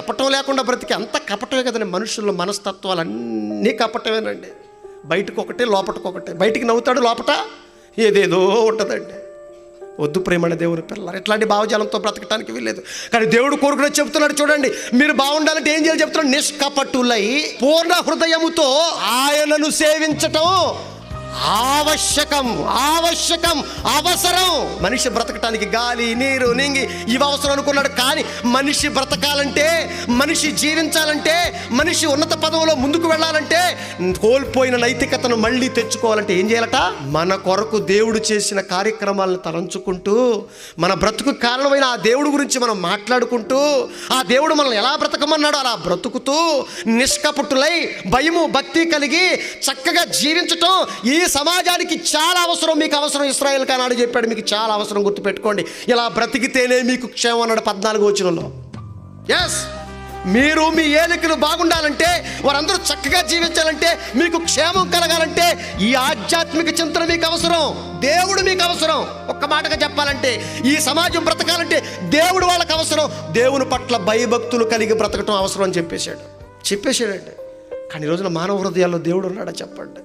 కపటం లేకుండా బ్రతికి అంత కపటమే కదండి. మనుషుల్లో మనస్తత్వాలు అన్నీ కపటమేనండి. బయటకు ఒకటే లోపటికొకటే. బయటికి నవ్వుతాడు, లోపట ఏదేదో ఉంటుందండి. వద్దు ప్రేమణ దేవుని పిల్లలు, ఇట్లాంటి భావజాలంతో బ్రతకటానికి వీల్లేదు. కానీ దేవుడు కోరుకునే చెప్తున్నాడు చూడండి, మీరు బాగుండాలంటే ఏం చేయాలి చెప్తున్నాడు. నిష్కపటులై పూర్ణ హృదయముతో ఆయనను సేవించటం ఆవశ్యకం, ఆవశ్యకం, అవసరం. మనిషి బ్రతకటానికి గాలి, నీరు, నింగి ఇవి అవసరం అనుకున్నాడు. కానీ మనిషి బ్రతకాలంటే, మనిషి జీవించాలంటే, మనిషి ఉన్నత పదవిలో ముందుకు వెళ్ళాలంటే, కోల్పోయిన నైతికతను మళ్ళీ తెచ్చుకోవాలంటే ఏం చేయాలట? మన కొరకు దేవుడు చేసిన కార్యక్రమాలను తలంచుకుంటూ, మన బ్రతుకు కారణమైన ఆ దేవుడు గురించి మనం మాట్లాడుకుంటూ, ఆ దేవుడు మనల్ని ఎలా బ్రతకమన్నాడో అలా బ్రతుకుతూ, నిష్కపటులై భయము భక్తి కలిగి చక్కగా జీవించటం ఈ సమాజానికి చాలా అవసరం. మీకు అవసరం. ఇశ్రాయేల్ కానాడు చెప్పాడు, మీకు చాలా అవసరం. గుర్తుపెట్టుకోండి. ఇలా బ్రతికితేనే మీకు క్షేమం అన్నాడు 14వ వచనంలో. ఎస్, మీరు మీ ఏలికలు బాగుండాలంటే, వారందరూ చక్కగా జీవించాలంటే, మీకు క్షేమం కలగాలంటే ఈ ఆధ్యాత్మిక చింతన మీకు అవసరం. దేవుడు మీకు అవసరం. ఒక్క మాటగా చెప్పాలంటే ఈ సమాజం బ్రతకాలంటే దేవుడు వాళ్ళకి అవసరం. దేవుని పట్ల భయభక్తులు కలిగి బ్రతకటం అవసరం అని చెప్పేశాడండి. కానీ ఈరోజున మానవ హృదయాల్లో దేవుడు ఉన్నాడా చెప్పండి?